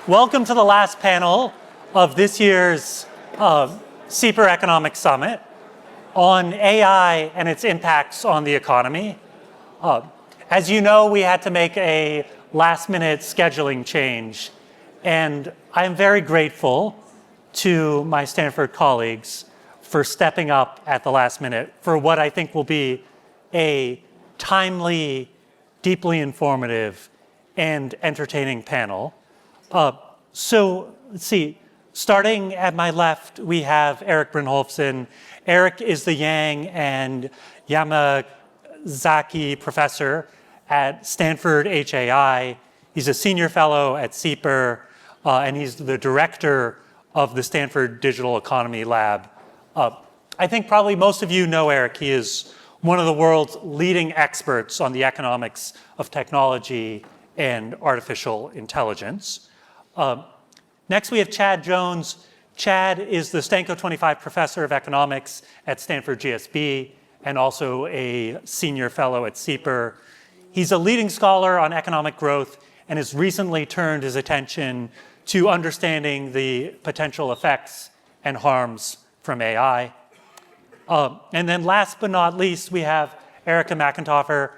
Welcome to the last panel of this year's SIEPR Economic Summit on AI and its impacts on the economy. As you know, we had to make a last-minute scheduling change, and I'm very grateful to my Stanford colleagues for stepping up at the last minute for what I think will be a timely, deeply informative, and entertaining panel. So let's see, starting at my left, we have Erik Brynjolfsson. Erik is the Yang and Yamazaki professor at Stanford HAI. He's a senior fellow at SIEPR, and he's the director of the Stanford Digital Economy Lab. I think probably most of you know Erik. He is one of the world's leading experts on the economics of technology and artificial intelligence. Next, we have Chad Jones. Chad is the Stanko 25 professor of economics at Stanford GSB and also a senior fellow at SIEPR. He's a leading scholar on economic growth and has recently turned his attention to understanding the potential effects and harms from AI. And then last but not least, we have Erika McEntarfer.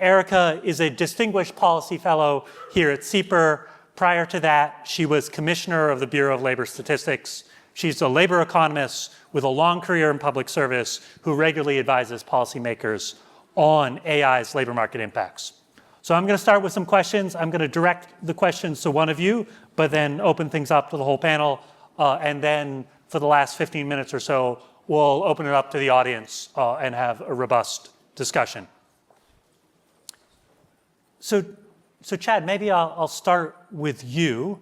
Erika is a distinguished policy fellow here at SIEPR. Prior to that, she was commissioner of the Bureau of Labor Statistics. She's a labor economist with a long career in public service who regularly advises policymakers on AI's labor market impacts. So I'm going to start with some questions. I'm going to direct the questions to one of you, but then open things up to the whole panel. And then for the last 15 minutes or so, we'll open it up to the audience and have a robust discussion. So Chad, maybe I'll start with you.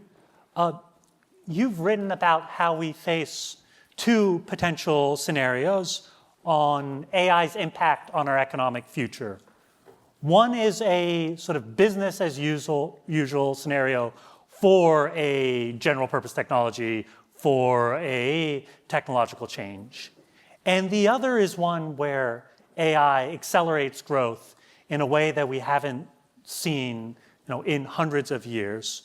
You've written about how we face two potential scenarios on AI's impact on our economic future. One is a sort of business as usual scenario for a general purpose technology, for a technological change. And the other is one where AI accelerates growth in a way that we haven't seen in hundreds of years.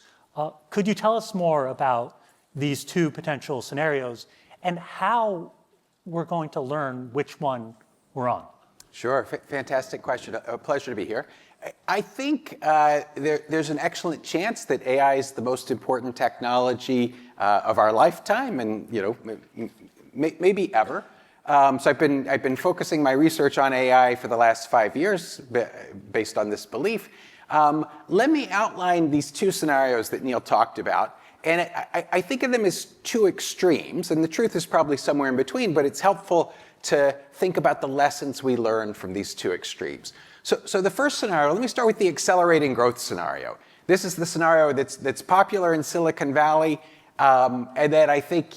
Could you tell us more about these two potential scenarios and how we're going to learn which one we're on? Sure, fantastic question. A pleasure to be here. I think there's an excellent chance that AI is the most important technology of our lifetime, and maybe ever. So I've been focusing my research on AI for the last 5 years based on this belief. Let me outline these two scenarios that Neale talked about. And I think of them as two extremes, and the truth is probably somewhere in between, but it's helpful to think about the lessons we learn from these two extremes. So the first scenario, let me start with the accelerating growth scenario. This is the scenario that's popular in Silicon Valley, and that I think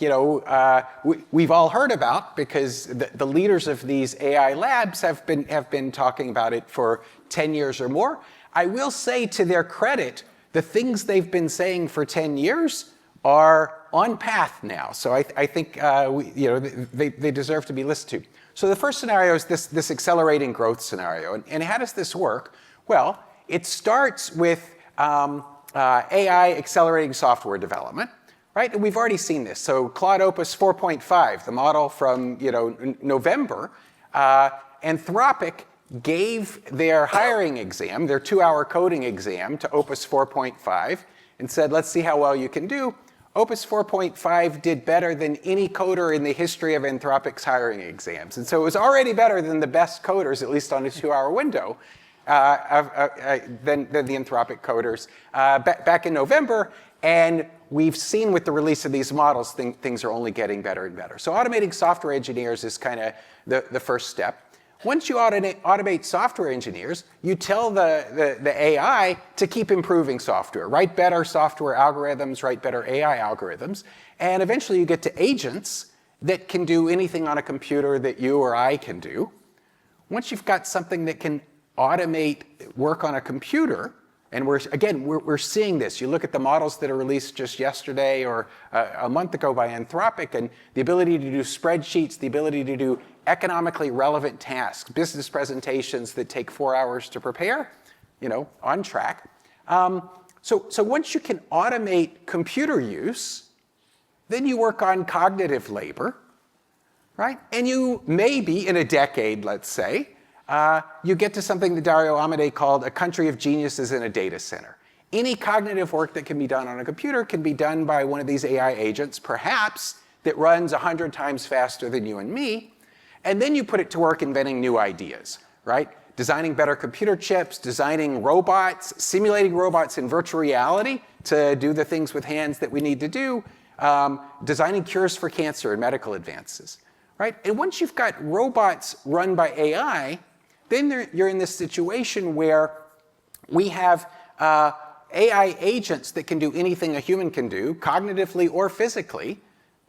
we've all heard about because the leaders of these AI labs have been talking about it for 10 years or more. I will say, to their credit, the things they've been saying for 10 years are on path now. So I think they deserve to be listened to. So the first scenario is this accelerating growth scenario. And how does this work? Well, it starts with AI accelerating software development, right? And we've already seen this. So Claude Opus 4.5, the model from November, Anthropic gave their hiring exam, their 2-hour coding exam, to Opus 4.5 and said, let's see how well you can do. Opus 4.5 did better than any coder in the history of Anthropic's hiring exams. And so it was already better than the best coders, at least on a 2-hour window, than the Anthropic coders back in November. And we've seen with the release of these models, things are only getting better and better. So automating software engineers is kind of the first step. Once you automate software engineers, you tell the AI to keep improving software, write better software algorithms, write better AI algorithms, and eventually you get to agents that can do anything on a computer that you or I can do. Once you've got something that can automate work on a computer, and we're seeing this. You look at the models that are released just yesterday or a month ago by Anthropic, and the ability to do spreadsheets, the ability to do economically relevant tasks, business presentations that take 4 hours to prepare, on track. So once you can automate computer use, then you work on cognitive labor, right? And you maybe in a decade, let's say, you get to something that Dario Amodei called a country of geniuses in a data center. Any cognitive work that can be done on a computer can be done by one of these AI agents, perhaps that runs 100 times faster than you and me, and then you put it to work inventing new ideas, right? Designing better computer chips, designing robots, simulating robots in virtual reality to do the things with hands that we need to do, designing cures for cancer and medical advances, right? And once you've got robots run by AI, then you're in this situation where we have AI agents that can do anything a human can do, cognitively or physically,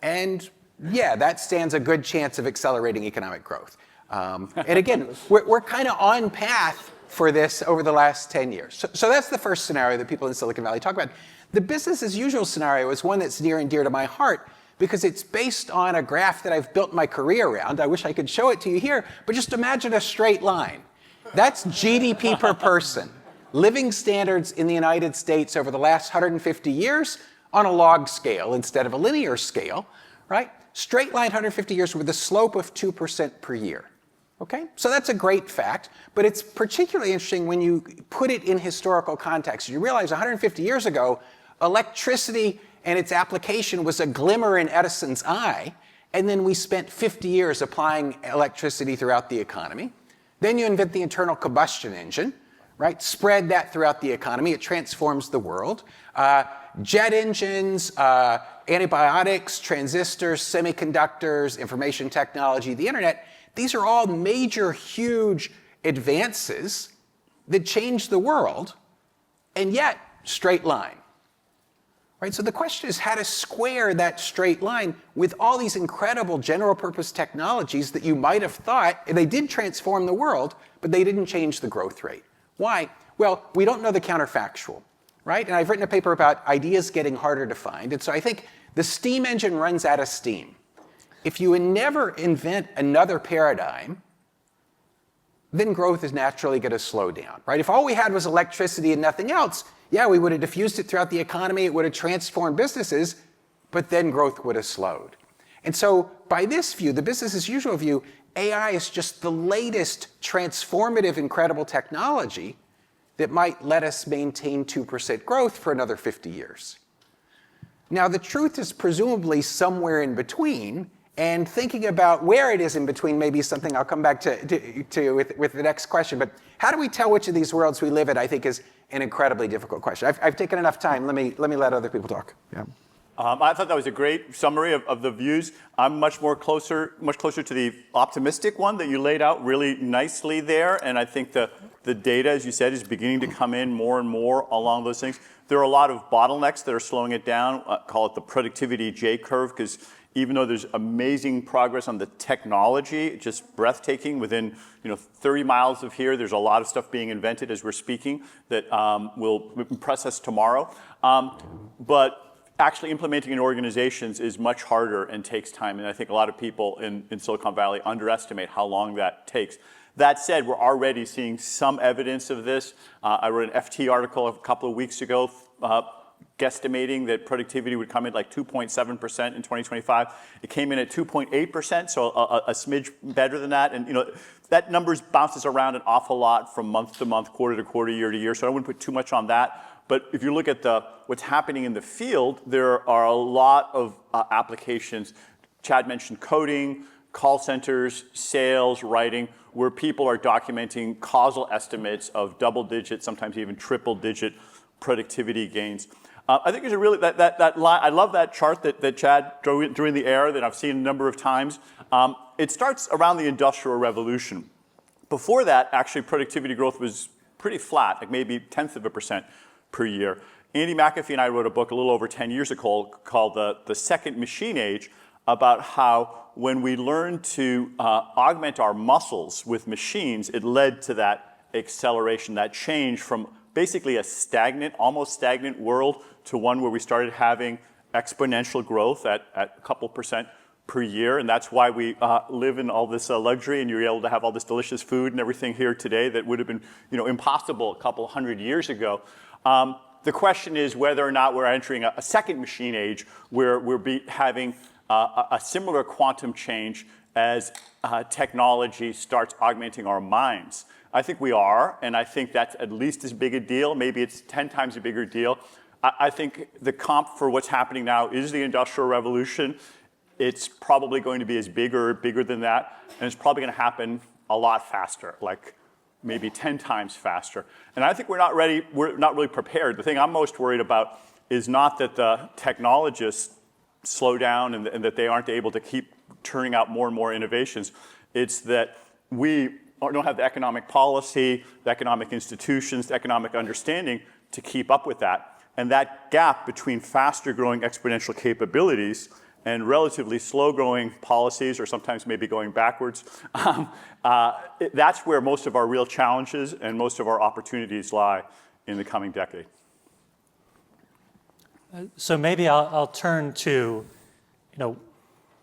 and yeah, that stands a good chance of accelerating economic growth. And again, we're kind of on path for this over the last 10 years. So that's the first scenario that people in Silicon Valley talk about. The business as usual scenario is one that's near and dear to my heart because it's based on a graph that I've built my career around. I wish I could show it to you here, but just imagine a straight line. That's GDP per person. Living standards in the United States over the last 150 years on a log scale instead of a linear scale, right? Straight line 150 years with a slope of 2% per year. Okay? So that's a great fact, but it's particularly interesting when you put it in historical context. You realize 150 years ago, electricity and its application was a glimmer in Edison's eye, and then we spent 50 years applying electricity throughout the economy. Then you invent the internal combustion engine, right? Spread that throughout the economy. It transforms the world. Jet engines, antibiotics, transistors, semiconductors, information technology, the internet, these are all major, huge advances that change the world, and yet straight line. Right? So the question is how to square that straight line with all these incredible general purpose technologies that you might have thought they did transform the world, but they didn't change the growth rate. Why? Well, we don't know the counterfactual, right? And I've written a paper about ideas getting harder to find. And so I think the steam engine runs out of steam. If you never invent another paradigm, then growth is naturally going to slow down, right? If all we had was electricity and nothing else, yeah, we would have diffused it throughout the economy, it would have transformed businesses, but then growth would have slowed. And so by this view, the business as usual view, AI is just the latest transformative, incredible technology that might let us maintain 2% growth for another 50 years. Now, the truth is presumably somewhere in between, and thinking about where it is in between may be something I'll come back to with the next question. But how do we tell which of these worlds we live in, I think, is an incredibly difficult question. I've taken enough time. Let me let other people talk. Yeah. I thought that was a great summary of the views. I'm much closer to the optimistic one that you laid out really nicely there. And I think the data, as you said, is beginning to come in more and more along those things. There are a lot of bottlenecks that are slowing it down. Call it the productivity J curve, because even though there's amazing progress on the technology, just breathtaking, within 30 miles of here, there's a lot of stuff being invented as we're speaking that will impress us tomorrow. But actually implementing in organizations is much harder and takes time. And I think a lot of people in Silicon Valley underestimate how long that takes. That said, we're already seeing some evidence of this. I wrote an FT article a couple of weeks ago guesstimating that productivity would come in like 2.7% in 2025. It came in at 2.8%, so a smidge better than that. And that numbers bounces around an awful lot from month to month, quarter to quarter, year to year. So I wouldn't put too much on that. But if you look at what's happening in the field, there are a lot of applications. Chad mentioned coding, call centers, sales, writing, where people are documenting causal estimates of double-digit, sometimes even triple-digit productivity gains. I think there's a really, that line, I love that chart that Chad drew in the air that I've seen a number of times. It starts around the Industrial Revolution. Before that, actually, productivity growth was pretty flat, like maybe 0.1% per year. Andy McAfee and I wrote a book a little over 10 years ago called The Second Machine Age, about how when we learned to augment our muscles with machines, it led to that acceleration, that change from basically a stagnant, almost stagnant world to one where we started having exponential growth at a couple percent per year. And that's why we live in all this luxury, and you're able to have all this delicious food and everything here today that would have been impossible a couple hundred years ago. The question is whether or not we're entering a second machine age where we're having a similar quantum change as technology starts augmenting our minds. I think we are, and I think that's at least as big a deal. Maybe it's 10 times a bigger deal. I think the comp for what's happening now is the Industrial Revolution. It's probably going to be as big or bigger than that, and it's probably going to happen a lot faster, like maybe 10 times faster. And I think we're not ready, we're not really prepared. The thing I'm most worried about is not that the technologists slow down and that they aren't able to keep turning out more and more innovations. It's that we don't have the economic policy, the economic institutions, the economic understanding to keep up with that. And that gap between faster growing exponential capabilities and relatively slow growing policies, or sometimes maybe going backwards, that's where most of our real challenges and most of our opportunities lie in the coming decade. So maybe I'll turn to,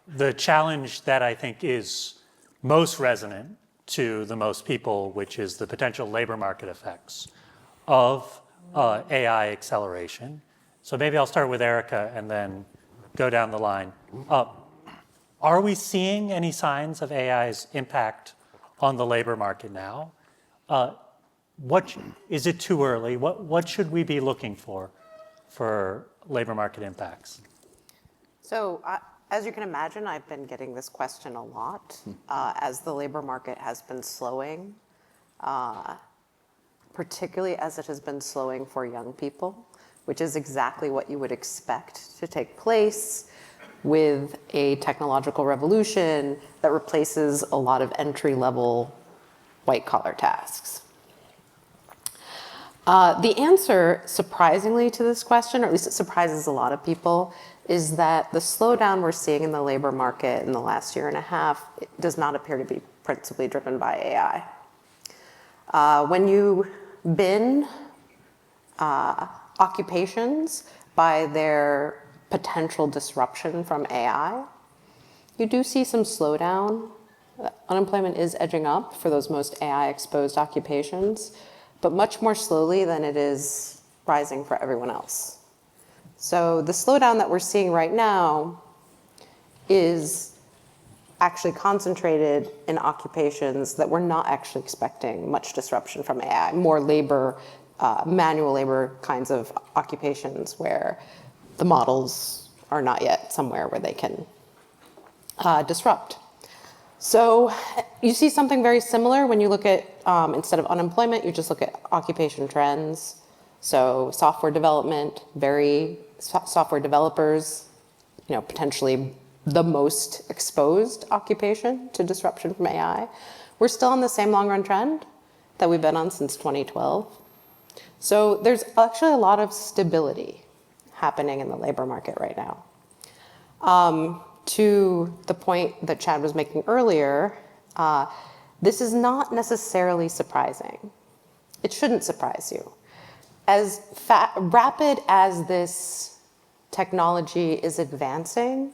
the challenge that I think is most resonant to the most people, which is the potential labor market effects of AI acceleration. So maybe I'll start with Erika and then go down the line. Are we seeing any signs of AI's impact on the labor market now? Is it too early? What should we be looking for labor market impacts? So as you can imagine, I've been getting this question a lot as the labor market has been slowing, particularly as it has been slowing for young people, which is exactly what you would expect to take place with a technological revolution that replaces a lot of entry-level white-collar tasks. The answer, surprisingly, to this question, or at least it surprises a lot of people, is that the slowdown we're seeing in the labor market in the last year and a half does not appear to be principally driven by AI. When you bin occupations by their potential disruption from AI, you do see some slowdown. Unemployment is edging up for those most AI-exposed occupations, but much more slowly than it is rising for everyone else. So the slowdown that we're seeing right now is actually concentrated in occupations that we're not actually expecting much disruption from AI, more labor, manual labor kinds of occupations where the models are not yet somewhere where they can disrupt. So you see something very similar when you look at, instead of unemployment, you just look at occupation trends. So software development, software developers, potentially the most exposed occupation to disruption from AI. We're still on the same long-run trend that we've been on since 2012. So there's actually a lot of stability happening in the labor market right now. To the point that Chad was making earlier, this is not necessarily surprising. It shouldn't surprise you. As rapid as this technology is advancing,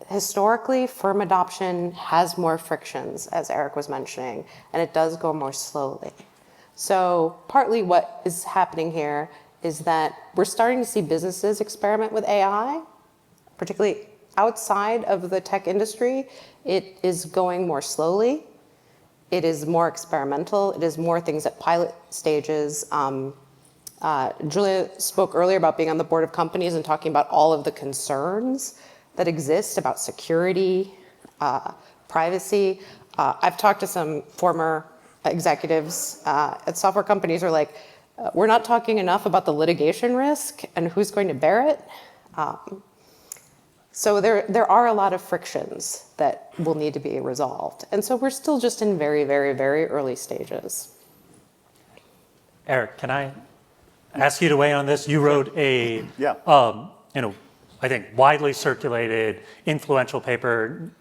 historically, firm adoption has more frictions, as Erik was mentioning, and it does go more slowly. So partly what is happening here is that we're starting to see businesses experiment with AI, particularly outside of the tech industry. It is going more slowly. It is more experimental. It is more things at pilot stages. Julia spoke earlier about being on the board of companies and talking about all of the concerns that exist about security, privacy. I've talked to some former executives at software companies who are like, we're not talking enough about the litigation risk and who's going to bear it. So there are a lot of frictions that will need to be resolved. And so we're still just in very, very, very early stages. Erik, can I ask you to weigh in on this? You wrote a, I think widely circulated, influential paper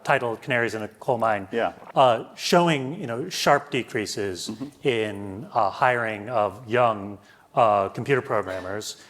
titled "Canaries in a Coal Mine," showing sharp decreases in hiring of young computer programmers.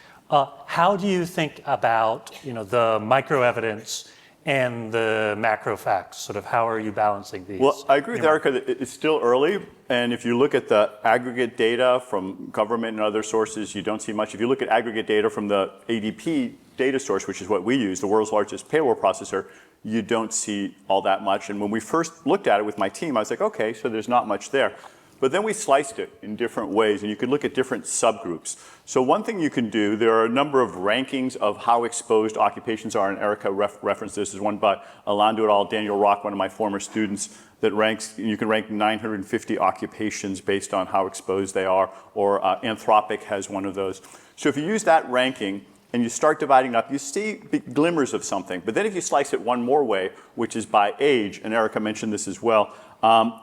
How do you think about the micro evidence and the macro facts? Sort of how are you balancing these? Well, I agree with Erika that it's still early, and if you look at the aggregate data from government and other sources, you don't see much. If you look at aggregate data from the ADP data source, which is what we use, the world's largest payroll processor, you don't see all that much. And when we first looked at it with my team, I was like, okay, so there's not much there. But then we sliced it in different ways, and you could look at different subgroups. So one thing you can do, there are a number of rankings of how exposed occupations are, and Erika referenced this. There's one by Alando et al., Daniel Rock, one of my former students, that ranks, you can rank 950 occupations based on how exposed they are, or Anthropic has one of those. So if you use that ranking, and you start dividing up, you see glimmers of something. But then if you slice it one more way, which is by age, and Erika mentioned this as well,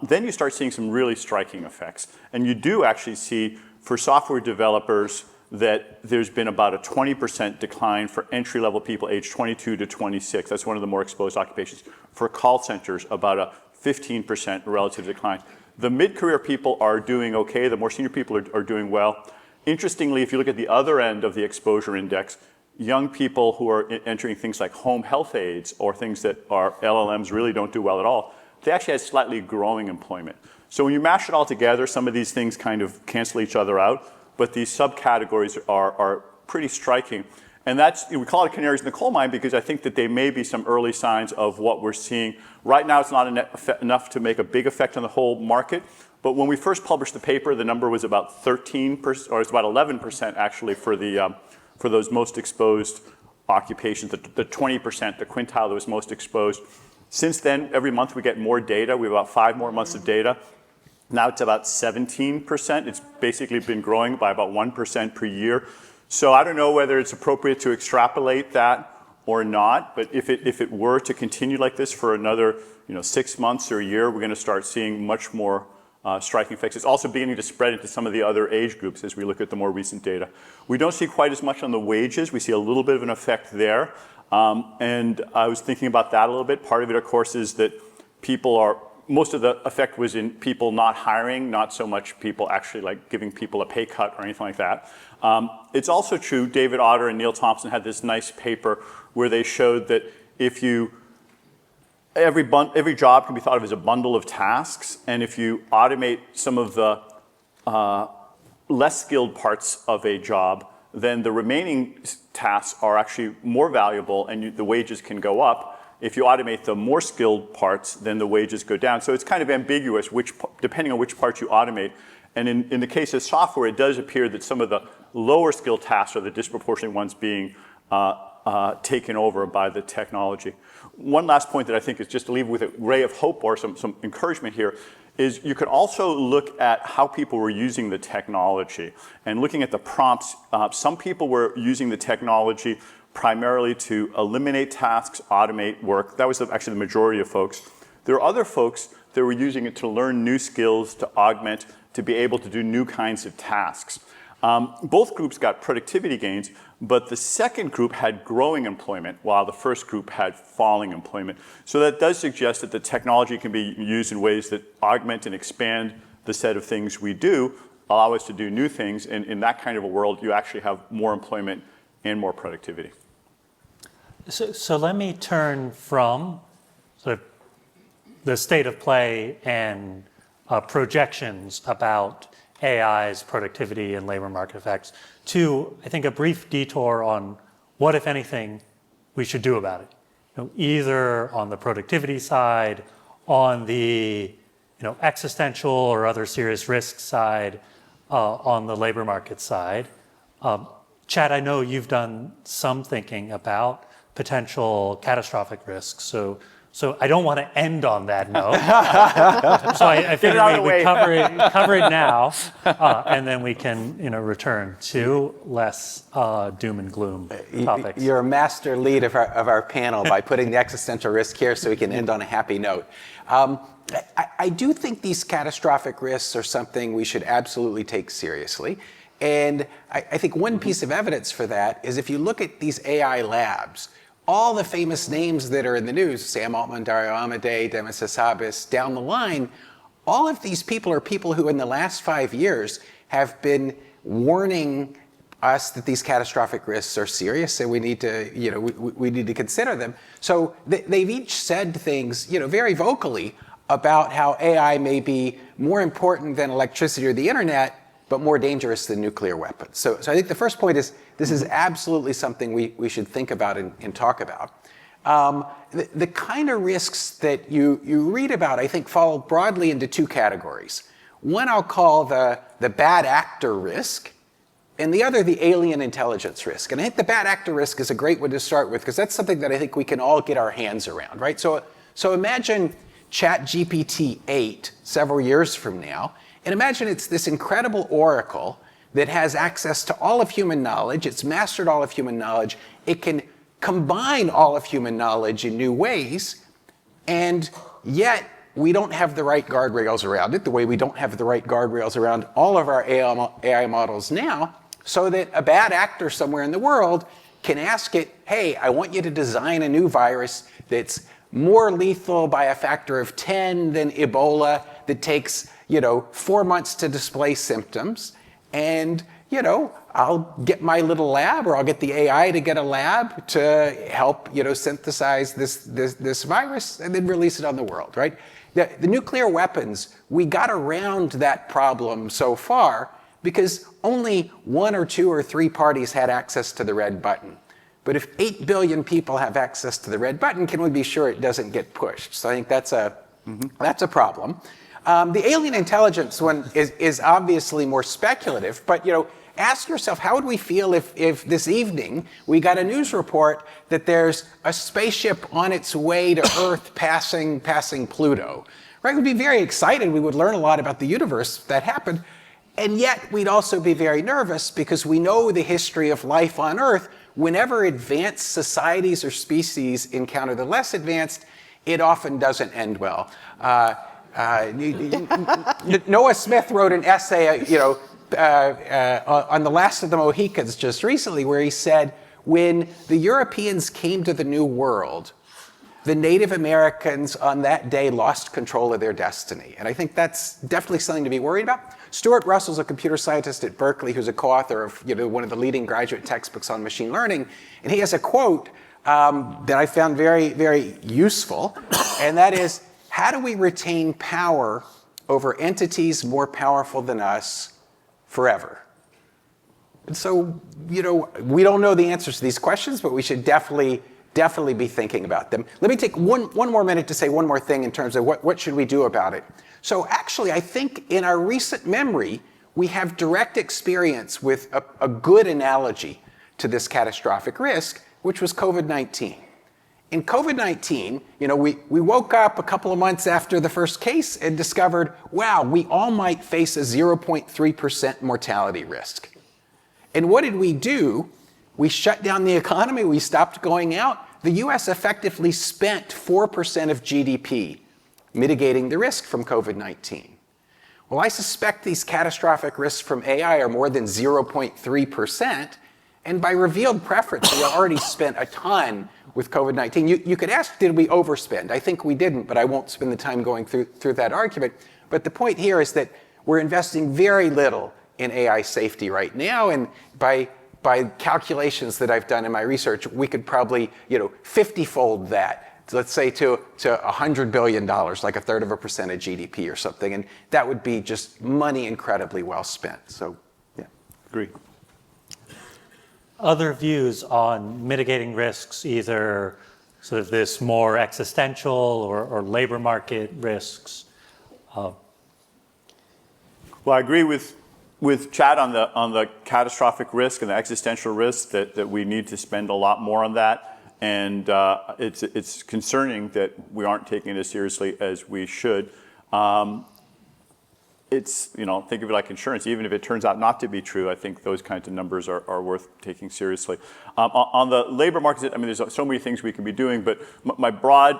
then you start seeing some really striking effects. And you do actually see, for software developers, that there's been about a 20% decline for entry-level people aged 22 to 26. That's one of the more exposed occupations. For call centers, about a 15% relative decline. The mid-career people are doing okay. The more senior people are doing well. Interestingly, if you look at the other end of the exposure index, young people who are entering things like home health aides or things that are LLMs really don't do well at all, they actually had slightly growing employment. So when you mash it all together, some of these things kind of cancel each other out, but these subcategories are pretty striking. And that's, we call it canaries in the coal mine because I think that they may be some early signs of what we're seeing. Right now, it's not enough to make a big effect on the whole market. But when we first published the paper, the number was about 13%, or it's about 11% actually for those most exposed occupations, the 20%, the quintile that was most exposed. Since then, every month we get more data. We have about 5 more months of data. Now it's about 17%. It's basically been growing by about 1% per year. So I don't know whether it's appropriate to extrapolate that or not, but if it were to continue like this for another 6 months or a year, we're going to start seeing much more striking effects. It's also beginning to spread into some of the other age groups as we look at the more recent data. We don't see quite as much on the wages. We see a little bit of an effect there. And I was thinking about that a little bit. Part of it, of course, is that most of the effect was in people not hiring, not so much people actually like giving people a pay cut or anything like that. It's also true, David Otter and Neale Thompson had this nice paper where they showed that if you every job can be thought of as a bundle of tasks, and if you automate some of the less skilled parts of a job, then the remaining tasks are actually more valuable and the wages can go up. If you automate the more skilled parts, then the wages go down. So it's kind of ambiguous depending on which parts you automate. And in the case of software, it does appear that some of the lower skilled tasks are the disproportionate ones being taken over by the technology. One last point that I think is just to leave with a ray of hope or some encouragement here is you could also look at how people were using the technology. And looking at the prompts, some people were using the technology primarily to eliminate tasks, automate work. That was actually the majority of folks. There are other folks that were using it to learn new skills, to augment, to be able to do new kinds of tasks. Both groups got productivity gains, but the second group had growing employment while the first group had falling employment. So that does suggest that the technology can be used in ways that augment and expand the set of things we do, allow us to do new things, and in that kind of a world, you actually have more employment and more productivity. So let me turn from sort of the state of play and projections about AI's productivity and labor market effects to, I think, a brief detour on what, if anything, we should do about it. Either on the productivity side, on the existential or other serious risk side, on the labor market side. Chad, I know you've done some thinking about potential catastrophic risks, so I don't want to end on that note. So I figured we cover it now, and then we can return to less doom and gloom topics. You're a master lead of our panel by putting the existential risk here so we can end on a happy note. I do think these catastrophic risks are something we should absolutely take seriously. And I think one piece of evidence for that is if you look at these AI labs, all the famous names that are in the news, Sam Altman, Dario Amodei, Demis Hassabis, down the line, all of these people are people who in the last 5 years have been warning us that these catastrophic risks are serious and we need to, we need to consider them. So they've each said things, very vocally about how AI may be more important than electricity or the internet, but more dangerous than nuclear weapons. So I think the first point is this is absolutely something we should think about and talk about. The kind of risks that you read about, I think, fall broadly into two categories. One I'll call the bad actor risk, and the other the alien intelligence risk. And I think the bad actor risk is a great one to start with because that's something that I think we can all get our hands around, right? So imagine ChatGPT 8 several years from now, and imagine it's this incredible oracle that has access to all of human knowledge. It's mastered all of human knowledge. It can combine all of human knowledge in new ways, and yet we don't have the right guardrails around it, the way we don't have the right guardrails around all of our AI models now, so that a bad actor somewhere in the world can ask it, hey, I want you to design a new virus that's more lethal by a factor of 10 than Ebola, that takes, 4 months to display symptoms, and, I'll get my little lab, or I'll get the AI to get a lab to help, synthesize this virus and then release it on the world, right? The nuclear weapons, we got around that problem so far because only 1 or 2 or 3 parties had access to the red button. But if 8 billion people have access to the red button, can we be sure it doesn't get pushed? So I think that's a problem. The alien intelligence one is obviously more speculative, but ask yourself, how would we feel if this evening we got a news report that there's a spaceship on its way to Earth passing Pluto? Right? We'd be very excited. We would learn a lot about the universe if that happened. And yet we'd also be very nervous because we know the history of life on Earth. Whenever advanced societies or species encounter the less advanced, it often doesn't end well. Noah Smith wrote an essay, on the last of the Mohicans just recently, where he said, when the Europeans came to the New World, the Native Americans on that day lost control of their destiny. And I think that's definitely something to be worried about. Stuart Russell's a computer scientist at Berkeley who's a co-author of one of the leading graduate textbooks on machine learning. And he has a quote that I found very, very useful. And that is, how do we retain power over entities more powerful than us forever? And so, we don't know the answers to these questions, but we should definitely be thinking about them. Let me take one more minute to say one more thing in terms of what should we do about it. So actually, I think in our recent memory, we have direct experience with a good analogy to this catastrophic risk, which was COVID-19. In COVID-19, we woke up a couple of months after the first case and discovered, wow, we all might face a 0.3% mortality risk. And what did we do? We shut down the economy, we stopped going out. The US effectively spent 4% of GDP mitigating the risk from COVID-19. Well, I suspect these catastrophic risks from AI are more than 0.3%, and by revealed preference, we already spent a ton with COVID-19. You could ask, did we overspend? I think we didn't, but I won't spend the time going through that argument. But the point here is that we're investing very little in AI safety right now, and by calculations that I've done in my research, we could probably, 50-fold that, let's say to $100 billion, like 1/3% of GDP or something, and that would be just money incredibly well spent. So, yeah. Agree. Other views on mitigating risks, either sort of this more existential or labor market risks? Well, I agree with Chad on the catastrophic risk and the existential risk that we need to spend a lot more on that. And it's concerning that we aren't taking it as seriously as we should. It's, think of it like insurance. Even if it turns out not to be true, I think those kinds of numbers are worth taking seriously. On the labor market, there's so many things we can be doing, but my broad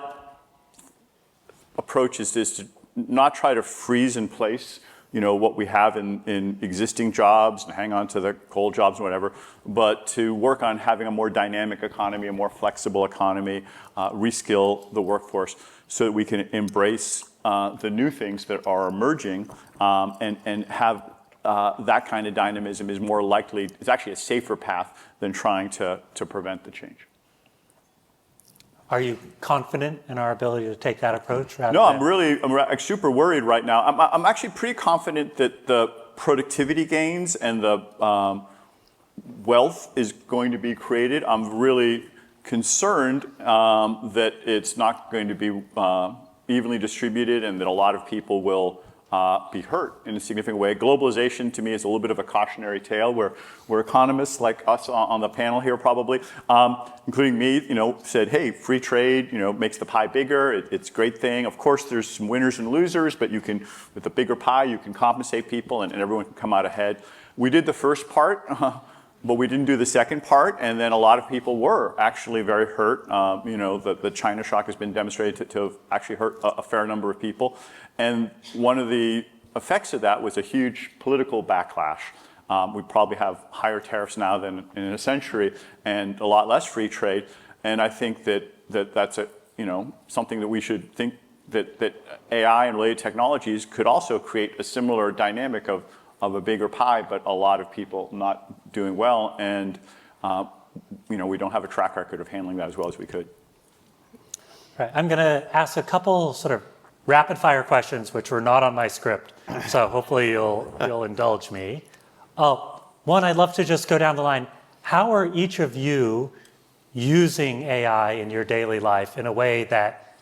approach is to not try to freeze in place what we have in existing jobs and hang on to the cold jobs and whatever, but to work on having a more dynamic economy, a more flexible economy, reskill the workforce so that we can embrace the new things that are emerging and have that kind of dynamism is more likely, it's actually a safer path than trying to prevent the change. Are you confident in our ability to take that approach? No, I'm super worried right now. I'm actually pretty confident that the productivity gains and the wealth is going to be created. I'm really concerned that it's not going to be evenly distributed and that a lot of people will be hurt in a significant way. Globalization, to me, is a little bit of a cautionary tale where economists like us on the panel here probably, including me, said, hey, free trade, makes the pie bigger. It's a great thing. Of course, there's some winners and losers, but you can, with a bigger pie, you can compensate people and everyone can come out ahead. We did the first part, but we didn't do the second part, and then a lot of people were actually very hurt. The China shock has been demonstrated to have actually hurt a fair number of people. And one of the effects of that was a huge political backlash. We probably have higher tariffs now than in a century and a lot less free trade. And I think that's something that we should think that AI and related technologies could also create a similar dynamic of a bigger pie, but a lot of people not doing well. And we don't have a track record of handling that as well as we could. Right. I'm going to ask a couple sort of rapid fire questions, which were not on my script. So hopefully you'll indulge me. One, I'd love to just go down the line. How are each of you using AI in your daily life in a way that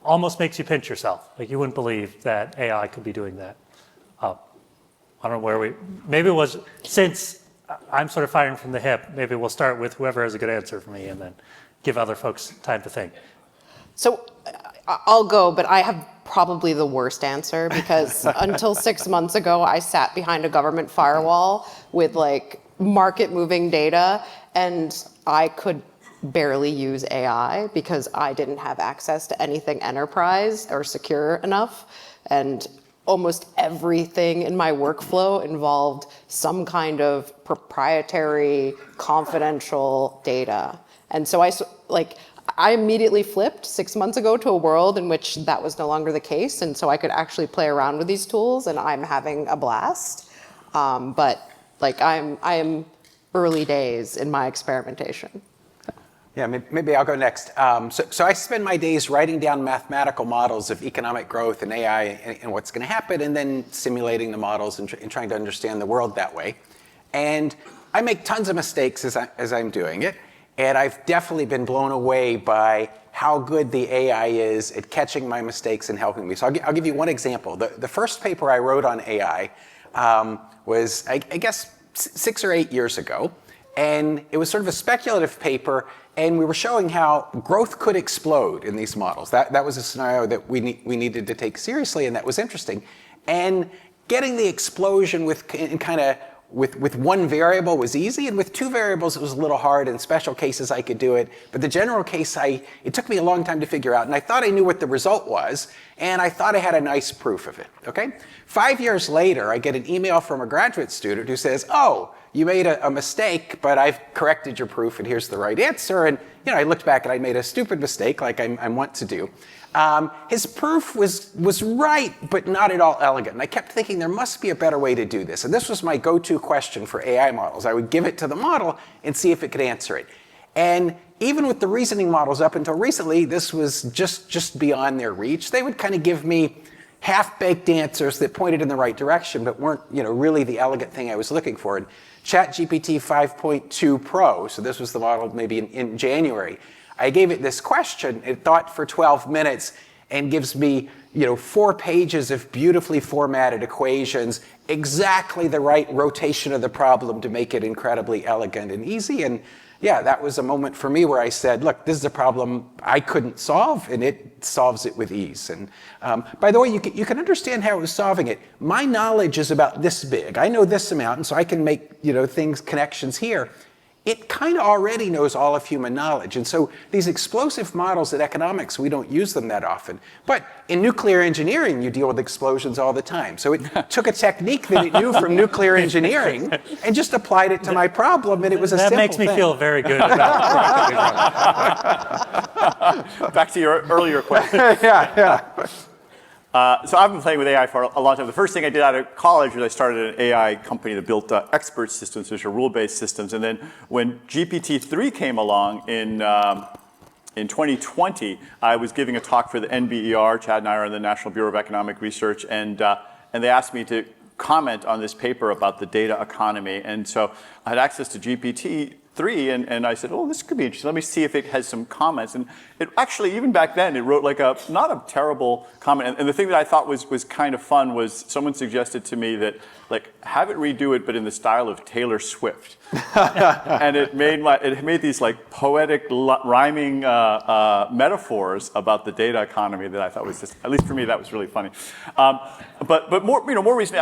almost makes you pinch yourself? You wouldn't believe that AI could be doing that. I don't know maybe it was, since I'm sort of firing from the hip, maybe we'll start with whoever has a good answer for me and then give other folks time to think. So I'll go, but I have probably the worst answer because until 6 months ago, I sat behind a government firewall with market moving data, and I could barely use AI because I didn't have access to anything enterprise or secure enough. And almost everything in my workflow involved some kind of proprietary, confidential data. And so I immediately flipped 6 months ago to a world in which that was no longer the case. And so I could actually play around with these tools, and I'm having a blast. But I am early days in my experimentation. Yeah, maybe I'll go next. So I spend my days writing down mathematical models of economic growth and AI and what's going to happen, and then simulating the models and trying to understand the world that way. And I make tons of mistakes as I'm doing it. And I've definitely been blown away by how good the AI is at catching my mistakes and helping me. So I'll give you one example. The first paper I wrote on AI was, I guess, 6 or 8 years ago. And it was sort of a speculative paper, and we were showing how growth could explode in these models. That was a scenario that we needed to take seriously, and that was interesting. And getting the explosion with one variable was easy, and with 2 variables it was a little hard. In special cases I could do it, but the general case it took me a long time to figure out, and I thought I knew what the result was, and I thought I had a nice proof of it. Okay? 5 years later, I get an email from a graduate student who says, "Oh, you made a mistake, but I've corrected your proof, and here's the right answer." And I looked back and I made a stupid mistake, like I want to do. His proof was right, but not at all elegant. And I kept thinking there must be a better way to do this. And this was my go-to question for AI models. I would give it to the model and see if it could answer it. And even with the reasoning models up until recently, this was just beyond their reach. They would kind of give me half-baked answers that pointed in the right direction, but weren't really the elegant thing I was looking for. And ChatGPT 5.2 Pro, so this was the model maybe in January, I gave it this question, it thought for 12 minutes, and gives me 4 pages of beautifully formatted equations, exactly the right rotation of the problem to make it incredibly elegant and easy. And yeah, that was a moment for me where I said, look, this is a problem I couldn't solve, and it solves it with ease. And by the way, you can understand how it was solving it. My knowledge is about this big. I know this amount, and so I can make connections here. It kind of already knows all of human knowledge. And so these explosive models in economics, we don't use them that often. But in nuclear engineering, you deal with explosions all the time. So it took a technique that it knew from nuclear engineering and just applied it to my problem, and it was a simple thing. That makes me feel very good about Back to your earlier question. Yeah. So I've been playing with AI for a long time. The first thing I did out of college was I started an AI company that built expert systems, which are rule-based systems. And then when GPT-3 came along in 2020, I was giving a talk for the NBER. Chad and I are in the National Bureau of Economic Research, and they asked me to comment on this paper about the data economy. And so I had access to GPT-3, and I said, oh, this could be interesting. Let me see if it has some comments. And it actually, even back then, it wrote like not a terrible comment. And the thing that I thought was kind of fun was someone suggested to me that, like, have it redo it, but in the style of Taylor Swift. And it made these like poetic rhyming metaphors about the data economy that I thought was just, at least for me, that was really funny. But more recently,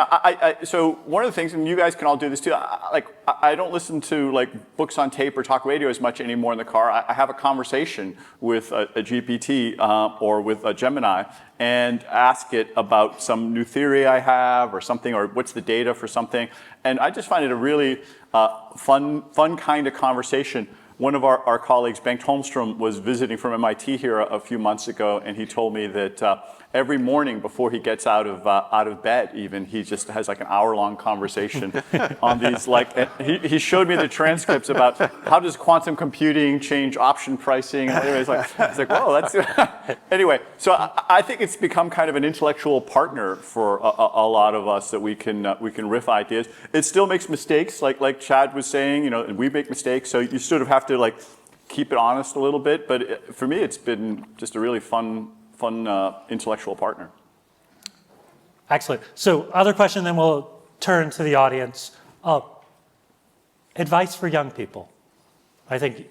so one of the things, and you guys can all do this too. I don't listen to like books on tape or talk radio as much anymore in the car. I have a conversation with a GPT or with a Gemini and ask it about some new theory I have or something, or what's the data for something. And I just find it a really fun kind of conversation. One of our colleagues, Bengt Holmstrom, was visiting from MIT here a few months ago, and he told me that every morning before he gets out of bed, even, he just has like an hour-long conversation on these. He showed me the transcripts about how does quantum computing change option pricing. Anyway, it's like, whoa, that's anyway. So I think it's become kind of an intellectual partner for a lot of us that we can riff ideas. It still makes mistakes, like Chad was saying, and we make mistakes. So you sort of have to like keep it honest a little bit. But for me, it's been just a really fun intellectual partner. Excellent. So other question, then we'll turn to the audience. Advice for young people. I think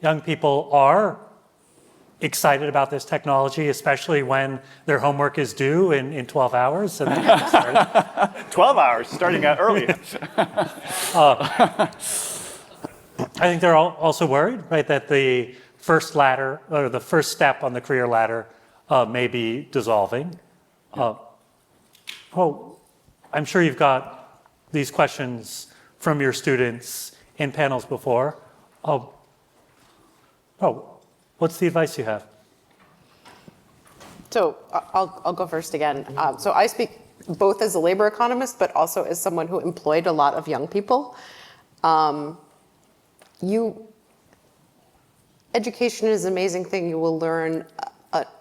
young people are excited about this technology, especially when their homework is due in 12 hours. And 12 hours, starting out early. I think they're also worried, right, that the first ladder, or the first step on the career ladder, may be dissolving. Well, I'm sure you've got these questions from your students in panels before. What's the advice you have? So I'll go first again. So I speak both as a labor economist, but also as someone who employed a lot of young people. Education is an amazing thing. You will learn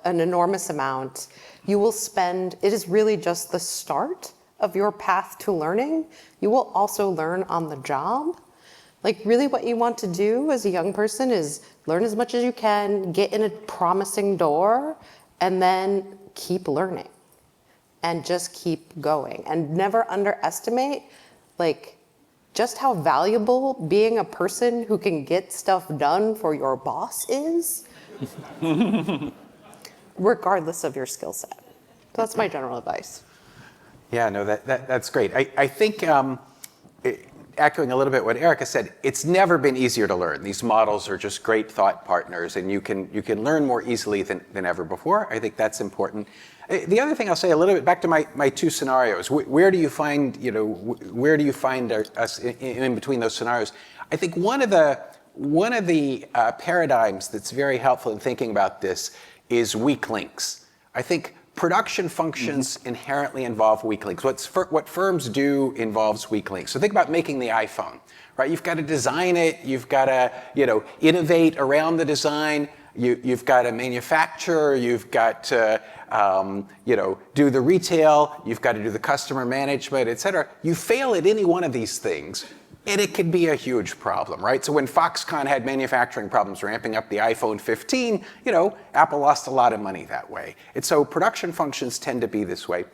an enormous amount. You will spend, it is really just the start of your path to learning. You will also learn on the job. Like really what you want to do as a young person is learn as much as you can, get in a promising door, and then keep learning and just keep going. And never underestimate like just how valuable being a person who can get stuff done for your boss is, regardless of your skill set. So that's my general advice. Yeah, no, that's great. I think, echoing a little bit what Erika said, it's never been easier to learn. These models are just great thought partners, and you can learn more easily than ever before. I think that's important. The other thing I'll say a little bit back to my two scenarios. Where do you find us in between those scenarios? I think one of the paradigms that's very helpful in thinking about this is weak links. I think production functions inherently involve weak links. What firms do involves weak links. So think about making the iPhone, right? You've got to design it. You've got to, innovate around the design. You've got to manufacture. You've got to, do the retail. You've got to do the customer management, et cetera. You fail at any one of these things, and it could be a huge problem, right? So when Foxconn had manufacturing problems ramping up the iPhone 15, Apple lost a lot of money that way. And so production functions tend to be this way.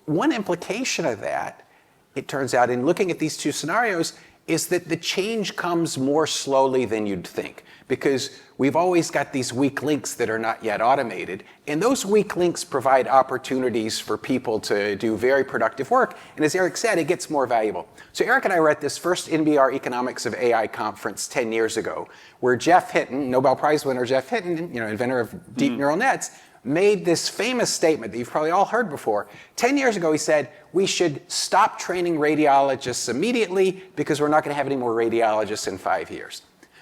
One implication of that, it turns out, in looking at these two scenarios, is that the change comes more slowly than you'd think, because we've always got these weak links that are not yet automated, and those weak links provide opportunities for people to do very productive work, and as Erik said, it gets more valuable. So Erik and I were at this first NBR Economics of AI conference 10 years ago, where Jeff Hinton, Nobel Prize winner Jeff Hinton, inventor of deep neural nets, made this famous statement that you've probably all heard before. 10 years ago, he said, we should stop training radiologists immediately because we're not going to have any more radiologists in 5 years.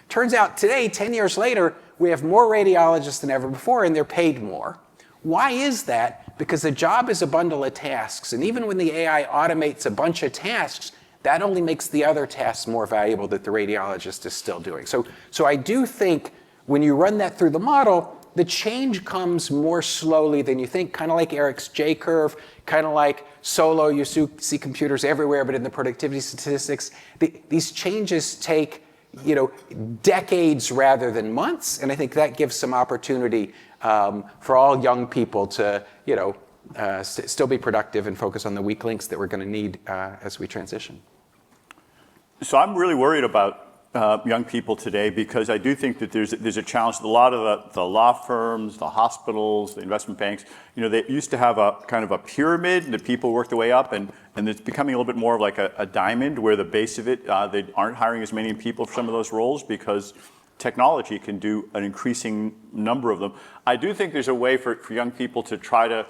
Turns out today, 10 years later, we have more radiologists than ever before, and they're paid more. Why is that? because the job is a bundle of tasks. And even when the AI automates a bunch of tasks, that only makes the other tasks more valuable that the radiologist is still doing. So I do think when you run that through the model, the change comes more slowly than you think, kind of like Erik's J-curve, kind of like Solo, you see computers everywhere, but in the productivity statistics, these changes take decades rather than months, and I think that gives some opportunity for all young people to still be productive and focus on the weak links that we're going to need as we transition. So I'm really worried about young people today because I do think that there's a challenge. A lot of the law firms, the hospitals, the investment banks, they used to have a kind of a pyramid and the people work their way up, and it's becoming a little bit more of like a diamond where the base of it, they aren't hiring as many people for some of those roles because technology can do an increasing number of them. I do think there's a way for young people to try to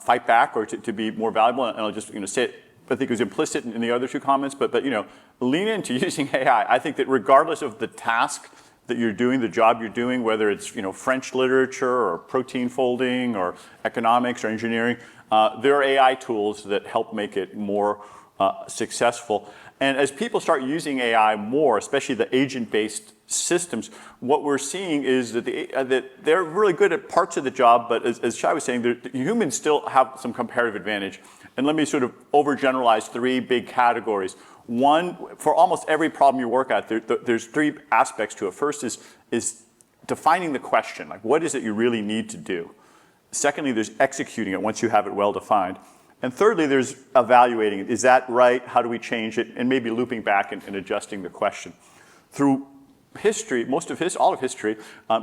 fight back or to be more valuable, and I'll just say it. I think it was implicit in the other two comments, but lean into using AI. I think that regardless of the task that you're doing, the job you're doing, whether it's French literature or protein folding or economics or engineering, there are AI tools that help make it more successful. And as people start using AI more, especially the agent-based systems, what we're seeing is that they're really good at parts of the job, but as Shai was saying, the humans still have some comparative advantage. And let me sort of overgeneralize three big categories. One, for almost every problem you work at, there's three aspects to it. First is defining the question, like what is it you really need to do? Secondly, there's executing it once you have it well defined. And thirdly, there's evaluating it. Is that right? How do we change it? And maybe looping back and adjusting the question. Through history, all of history,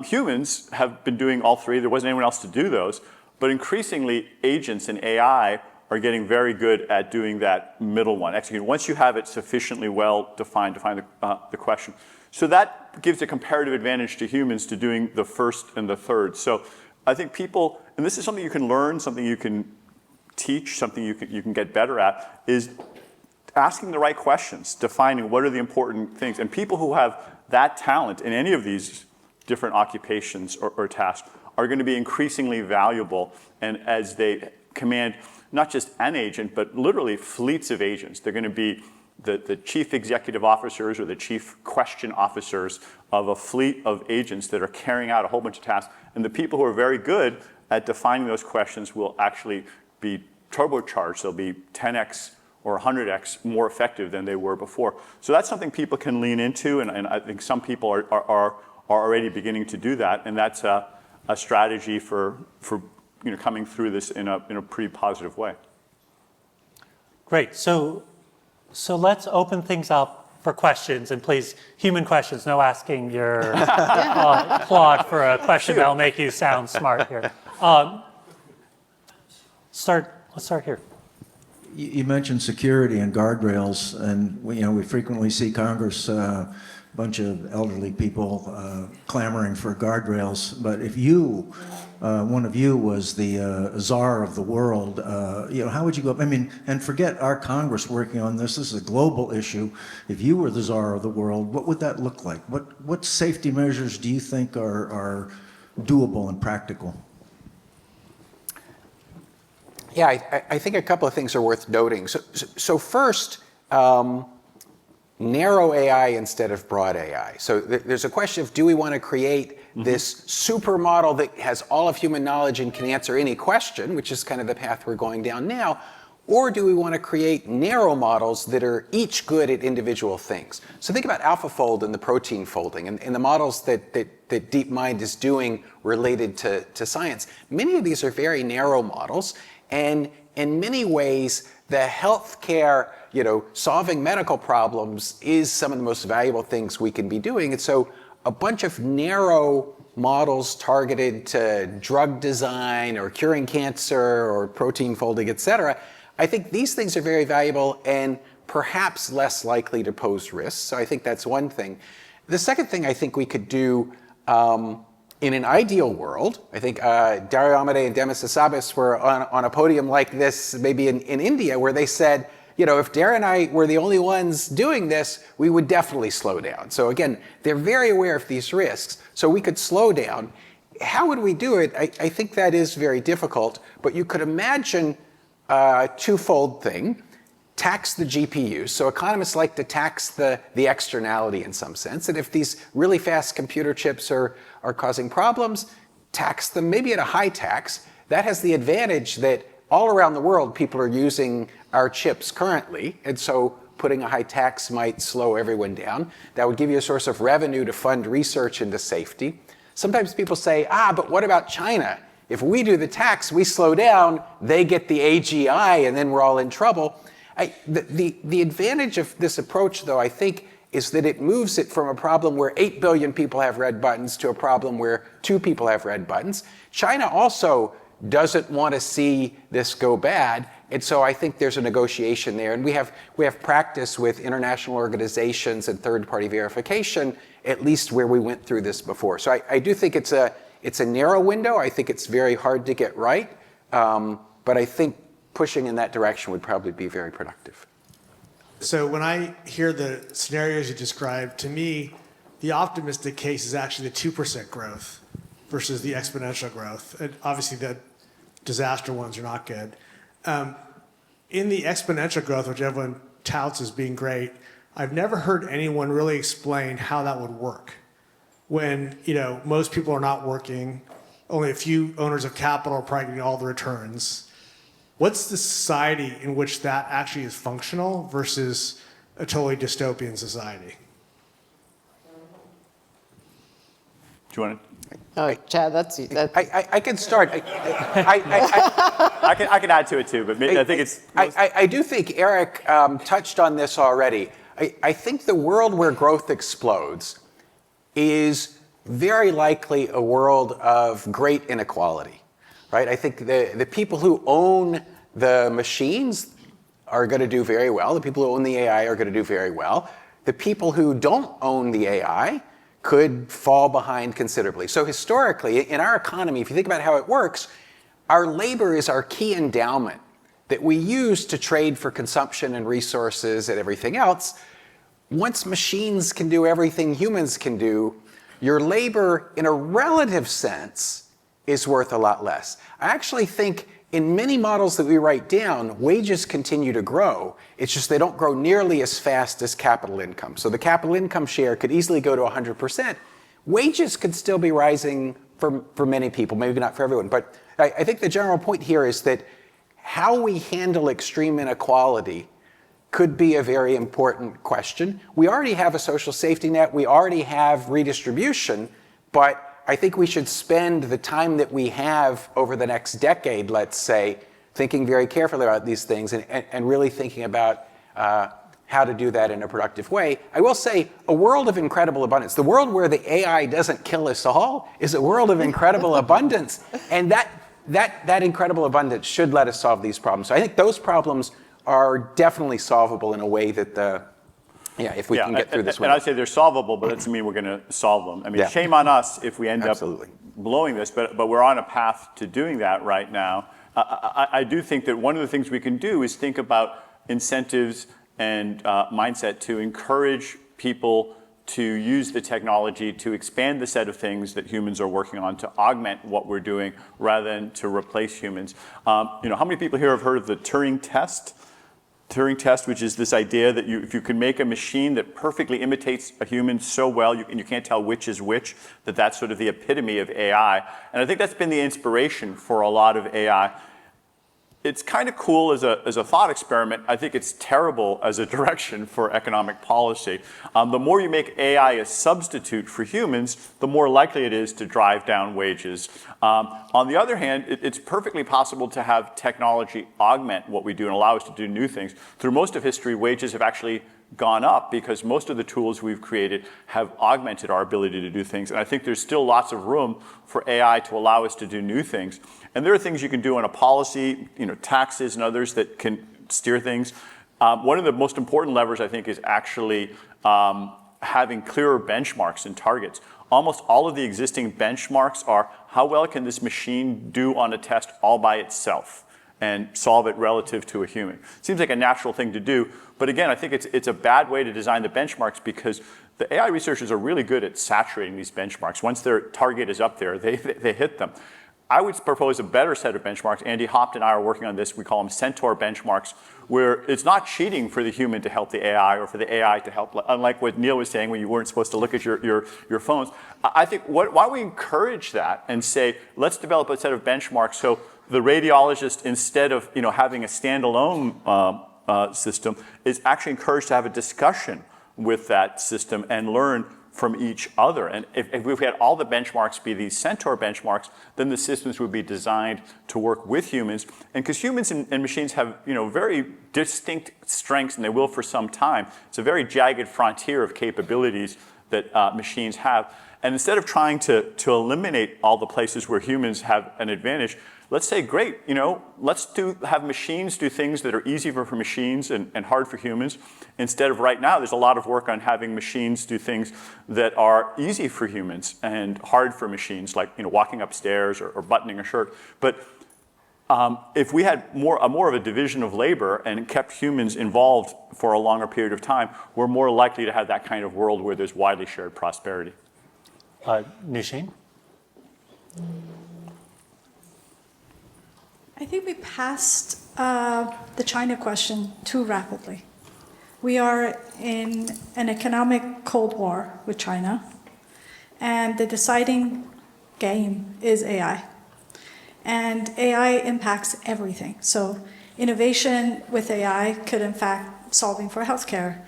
humans have been doing all three. There wasn't anyone else to do those. But increasingly, agents and AI are getting very good at doing that middle one, executing. Once you have it sufficiently well defined, define the question. So that gives a comparative advantage to humans to doing the first and the third. So I think people, and this is something you can learn, something you can teach, something you can get better at, is asking the right questions, defining what are the important things. And people who have that talent in any of these different occupations or tasks are going to be increasingly valuable, and as they command not just an agent, but literally fleets of agents. They're going to be the chief executive officers or the chief question officers of a fleet of agents that are carrying out a whole bunch of tasks. And the people who are very good at defining those questions will actually be turbocharged. They'll be 10x or 100x more effective than they were before. So that's something people can lean into, and I think some people are already beginning to do that, and that's a strategy for coming through this in a pretty positive way. Great. So let's open things up for questions, and please, human questions. No asking your Claude for a question that'll make you sound smart here. Let's start here. You mentioned security and guardrails, and we frequently see Congress, a bunch of elderly people clamoring for guardrails. But if one of you was the czar of the world, how would you go? I mean, and forget our Congress working on this. This is a global issue. If you were the czar of the world, what would that look like? What safety measures do you think are doable and practical? Yeah, I think a couple of things are worth noting. So first, narrow AI instead of broad AI. So there's a question of, do we want to create this super model that has all of human knowledge and can answer any question, which is kind of the path we're going down now, or do we want to create narrow models that are each good at individual things? So think about AlphaFold and the protein folding and the models that DeepMind is doing related to science. Many of these are very narrow models, and in many ways, the healthcare, solving medical problems is some of the most valuable things we can be doing. And so a bunch of narrow models targeted to drug design or curing cancer or protein folding, et cetera, I think these things are very valuable and perhaps less likely to pose risks. So I think that's one thing. The second thing I think we could do in an ideal world, I think Dario Amodei and Demis Hassabis were on a podium like this, maybe in India, where they said, if Dara and I were the only ones doing this, we would definitely slow down. So again, they're very aware of these risks. So we could slow down. how would we do it? I think that is very difficult, but you could imagine a twofold thing. Tax the GPUs. So economists like to tax the externality in some sense. And if these really fast computer chips are causing problems, tax them maybe at a high tax. That has the advantage that all around the world people are using our chips currently. And so putting a high tax might slow everyone down. That would give you a source of revenue to fund research into safety. Sometimes people say, but what about China? If we do the tax, we slow down, they get the AGI, and then we're all in trouble. The advantage of this approach, though, I think, is that it moves it from a problem where 8 billion people have red buttons to a problem where 2 people have red buttons. China also doesn't want to see this go bad, and so I think there's a negotiation there. And we have practice with international organizations and third-party verification, at least where we went through this before. So I do think it's a narrow window. I think it's very hard to get right, but I think pushing in that direction would probably be very productive. So when I hear the scenarios you described, to me, the optimistic case is actually the 2% growth versus the exponential growth. And obviously, the disaster ones are not good. In the exponential growth, which everyone touts as being great, I've never heard anyone really explain how that would work. When most people are not working, only a few owners of capital are probably getting all the returns. What's the society in which that actually is functional versus a totally dystopian society? Do you want to? Oh, Chad, that's I can start. I can add to it too, but maybe, I think it's. I do think Erik touched on this already. I think the world where growth explodes is very likely a world of great inequality. Right? I think the people who own the machines are going to do very well. The people who own the AI are going to do very well. The people who don't own the AI could fall behind considerably. So historically, in our economy, if you think about how it works, our labor is our key endowment that we use to trade for consumption and resources and everything else. Once machines can do everything humans can do, your labor, in a relative sense, is worth a lot less. I actually think in many models that we write down, wages continue to grow. It's just they don't grow nearly as fast as capital income. So the capital income share could easily go to 100%. Wages could still be rising for many people, maybe not for everyone. But I think the general point here is that how we handle extreme inequality could be a very important question. We already have a social safety net. We already have redistribution, but I think we should spend the time that we have over the next decade, let's say, thinking very carefully about these things and really thinking about how to do that in a productive way. I will say, a world of incredible abundance. The world where the AI doesn't kill us all is a world of incredible abundance. And that incredible abundance should let us solve these problems. So I think those problems are definitely solvable in a way that if we can get through this window. And I'd say they're solvable, but that doesn't mean we're going to solve them. I mean, shame on us if we end up blowing this, but we're on a path to doing that right now. I do think that one of the things we can do is think about incentives and mindset to encourage people to use the technology to expand the set of things that humans are working on, to augment what we're doing rather than to replace humans. How many people here have heard of the Turing test? Turing test, which is this idea that if you can make a machine that perfectly imitates a human so well, and you can't tell which is which, that's sort of the epitome of AI. And I think that's been the inspiration for a lot of AI. It's kind of cool as a thought experiment. I think it's terrible as a direction for economic policy. The more you make AI a substitute for humans, the more likely it is to drive down wages. On the other hand, it's perfectly possible to have technology augment what we do and allow us to do new things. Through most of history, wages have actually gone up because most of the tools we've created have augmented our ability to do things. And I think there's still lots of room for AI to allow us to do new things. And there are things you can do on a policy, taxes and others that can steer things. One of the most important levers, I think, is actually having clearer benchmarks and targets. Almost all of the existing benchmarks are how well can this machine do on a test all by itself and solve it relative to a human. Seems like a natural thing to do, but again, I think it's a bad way to design the benchmarks because the AI researchers are really good at saturating these benchmarks. Once their target is up there, they hit them. I would propose a better set of benchmarks. Andy Hopt and I are working on this. We call them centaur benchmarks, where it's not cheating for the human to help the AI or for the AI to help, unlike what Neale was saying when you weren't supposed to look at your phones. I think why don't we encourage that and say, let's develop a set of benchmarks so the radiologist, instead of having a standalone system, is actually encouraged to have a discussion with that system and learn from each other. And if we had all the benchmarks be these centaur benchmarks, then the systems would be designed to work with humans. And because humans and machines have very distinct strengths, and they will for some time, it's a very jagged frontier of capabilities that machines have. And instead of trying to eliminate all the places where humans have an advantage, let's say, great, let's have machines do things that are easy for machines and hard for humans. Instead of right now, there's a lot of work on having machines do things that are easy for humans and hard for machines, like walking upstairs or buttoning a shirt. But if we had more of a division of labor and kept humans involved for a longer period of time, we're more likely to have that kind of world where there's widely shared prosperity. Nushin? I think we passed the China question too rapidly. We are in an economic Cold War with China, and the deciding game is AI. And AI impacts everything. So innovation with AI could, in fact, solving for healthcare.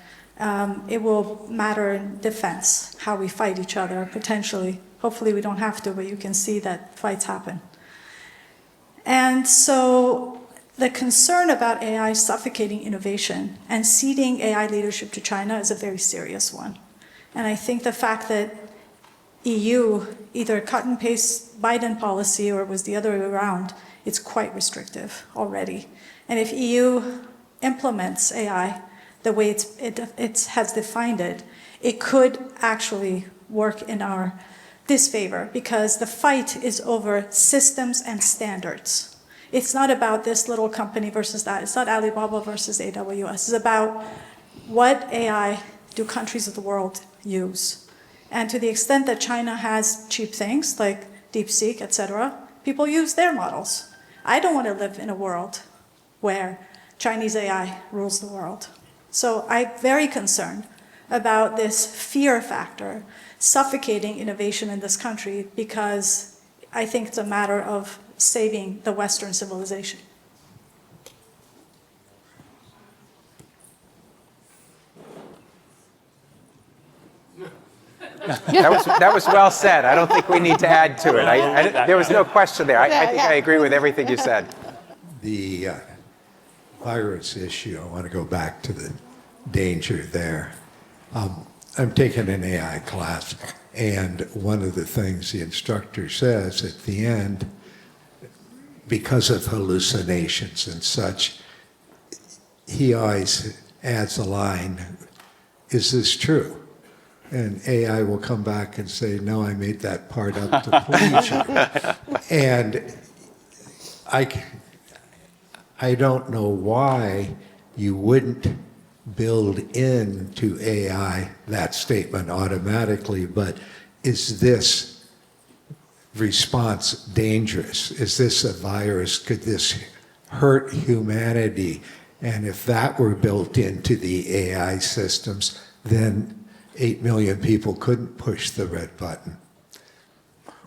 It will matter in defense, how we fight each other, potentially. Hopefully we don't have to, but you can see that fights happen. And so the concern about AI suffocating innovation and ceding AI leadership to China is a very serious one. And I think the fact that EU either cut and paste Biden policy or was the other way around, it's quite restrictive already. And if EU implements AI the way it has defined it, it could actually work in our disfavor because the fight is over systems and standards. It's not about this little company versus that. It's not Alibaba versus AWS. It's about what AI do countries of the world use. And to the extent that China has cheap things like DeepSeek, et cetera, people use their models. I don't want to live in a world where Chinese AI rules the world. So I'm very concerned about this fear factor suffocating innovation in this country because I think it's a matter of saving the Western civilization. That was well said. I don't think we need to add to it. There was no question there. I think I agree with everything you said. The virus issue, I want to go back to the danger there. I'm taking an AI class, and one of the things the instructor says at the end, because of hallucinations and such, he always adds a line, is this true? And AI will come back and say, no, I made that part up to please you. And I don't know why you wouldn't build into AI that statement automatically, but is this response dangerous? Is this a virus? Could this hurt humanity? And if that were built into the AI systems, then 8 million people couldn't push the red button.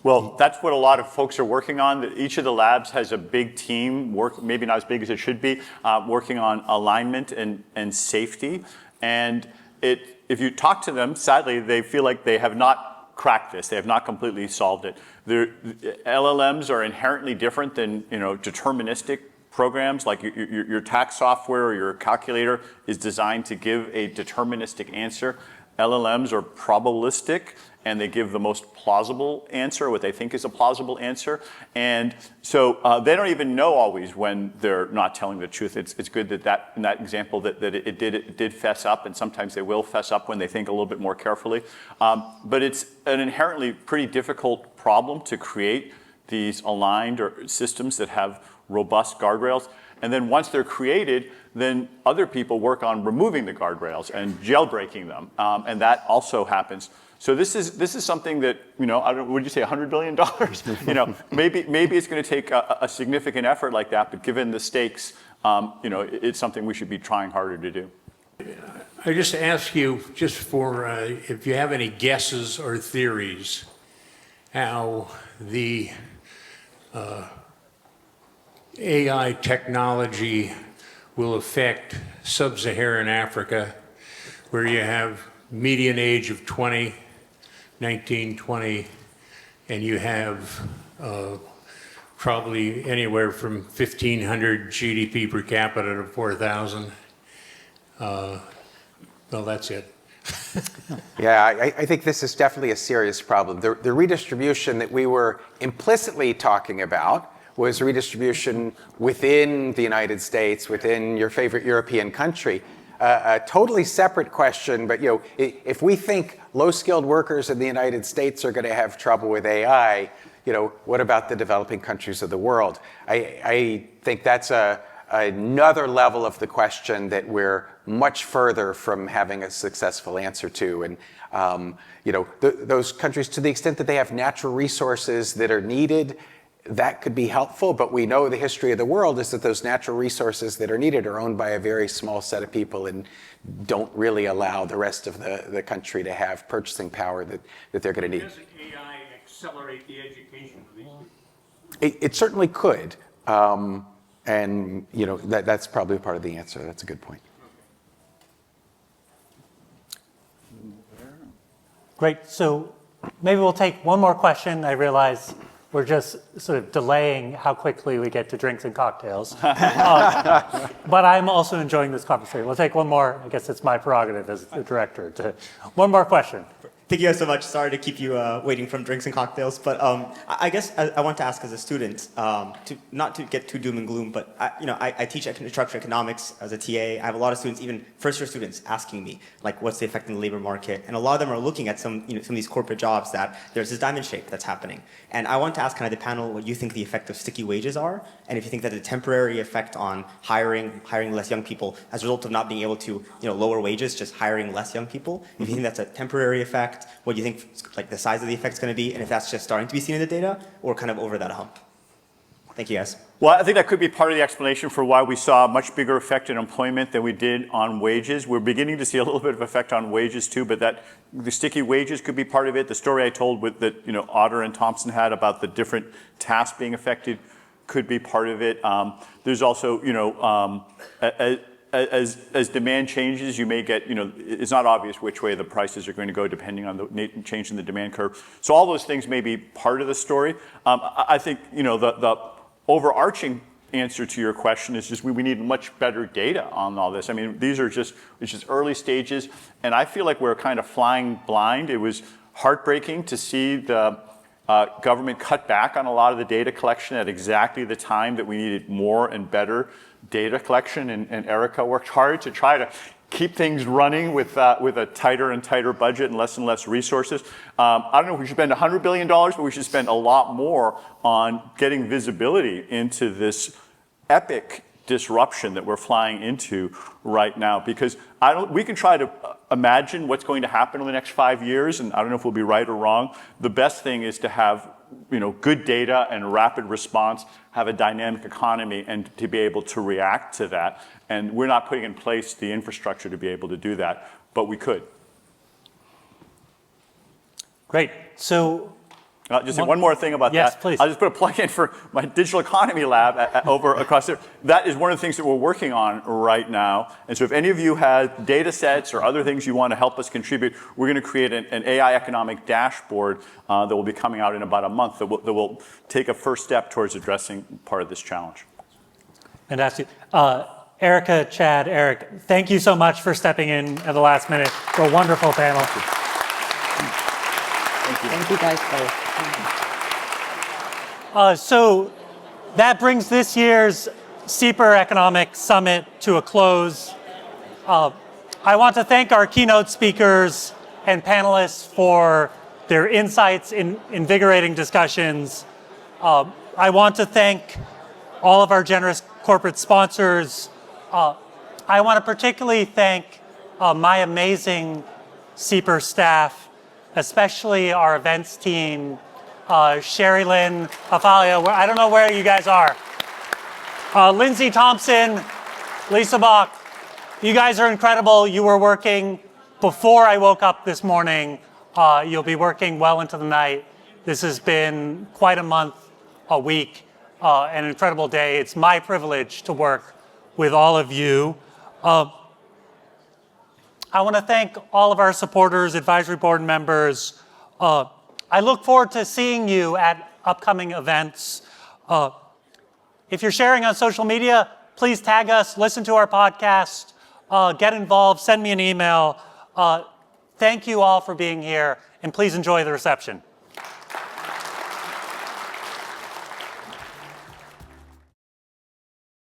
Well, that's what a lot of folks are working on. Each of the labs has a big team, maybe not as big as it should be, working on alignment and safety. And if you talk to them, sadly, they feel like they have not cracked this. They have not completely solved it. LLMs are inherently different than deterministic programs. Like your tax software or your calculator is designed to give a deterministic answer. LLMs are probabilistic, and they give the most plausible answer, what they think is a plausible answer. And so they don't even know always when they're not telling the truth. It's good that in that example that it did fess up, and sometimes they will fess up when they think a little bit more carefully. But it's an inherently pretty difficult problem to create these aligned or systems that have robust guardrails. And then once they're created, then other people work on removing the guardrails and jailbreaking them. And that also happens. So this is something that, I don't, would you say $100 billion? Maybe it's going to take a significant effort like that, but given the stakes, it's something we should be trying harder to do. I just ask you, just for if you have any guesses or theories, how the AI technology will affect sub-Saharan Africa, where you have median age of 19, 20, and you have probably anywhere from 1,500 GDP per capita to 4,000. Well, that's it. Yeah, I think this is definitely a serious problem. The redistribution that we were implicitly talking about was redistribution within the United States, within your favorite European country. A totally separate question, but if we think low-skilled workers in the United States are going to have trouble with AI, what about the developing countries of the world? I think that's another level of the question that we're much further from having a successful answer to. And those countries, to the extent that they have natural resources that are needed, that could be helpful, but we know the history of the world is that those natural resources that are needed are owned by a very small set of people and don't really allow the rest of the country to have purchasing power that they're going to need. Doesn't AI accelerate the education of these people? It certainly could, and that's probably part of the answer. That's a good point. Great. So maybe we'll take one more question. I realize we're just sort of delaying how quickly we get to drinks and cocktails. But I'm also enjoying this conversation. We'll take one more. I guess it's my prerogative as the director. One more question. Thank you guys so much. Sorry to keep you waiting from drinks and cocktails, but I guess I want to ask as a student, not to get too doom and gloom, but I teach structural economics as a TA. I have a lot of students, even first-year students, asking me like, what's the effect in the labor market? And a lot of them are looking at some of these corporate jobs that there's this diamond shape that's happening. And I want to ask kind of the panel what you think the effect of sticky wages are, and if you think that a temporary effect on hiring less young people as a result of not being able to lower wages, just hiring less young people. If you think that's a temporary effect, what do you think like the size of the effect is going to be, and if that's just starting to be seen in the data or kind of over that hump? Thank you, guys. Well, I think that could be part of the explanation for why we saw a much bigger effect in employment than we did on wages. We're beginning to see a little bit of effect on wages too, but that the sticky wages could be part of it. The story I told that Otter and Thompson had about the different tasks being affected could be part of it. There's also as demand changes, you may get, it's not obvious which way the prices are going to go depending on the change in the demand curve. So all those things may be part of the story. I think, the overarching answer to your question is just we need much better data on all this. I mean, it's just early stages, and I feel like we're kind of flying blind. It was heartbreaking to see the government cut back on a lot of the data collection at exactly the time that we needed more and better data collection, and Erika worked hard to try to keep things running with a tighter and tighter budget and less resources. I don't know if we should spend $100 billion, but we should spend a lot more on getting visibility into this epic disruption that we're flying into right now, because we can try to imagine what's going to happen in the next 5 years, and I don't know if we'll be right or wrong. The best thing is to have good data and rapid response, have a dynamic economy, and to be able to react to that. And we're not putting in place the infrastructure to be able to do that, but we could. Great. So Just say one more thing about that. Yes, please. I'll just put a plug in for my digital economy lab over across there. That is one of the things that we're working on right now. And so if any of you have data sets or other things you want to help us contribute, we're going to create an AI economic dashboard that will be coming out in about a month that will take a first step towards addressing part of this challenge. Fantastic. Erika, Chad, Erik, thank you so much for stepping in at the last minute for a wonderful panel. Thank you guys both. So that brings this year's SIEPR Economic Summit to a close. I want to thank our keynote speakers and panelists for their insights in invigorating discussions. I want to thank all of our generous corporate sponsors. I want to particularly thank my amazing SIEPR staff, especially our events team, Sherry Lynn, Afalia, I don't know where you guys are. Lindsay Thompson, Lisa Bach, you guys are incredible. You were working before I woke up this morning. You'll be working well into the night. This has been quite a month, a week, an incredible day. It's my privilege to work with all of you. I want to thank all of our supporters, advisory board members. I look forward to seeing you at upcoming events. If you're sharing on social media, please tag us, listen to our podcast, get involved, send me an email. Thank you all for being here, and please enjoy the reception.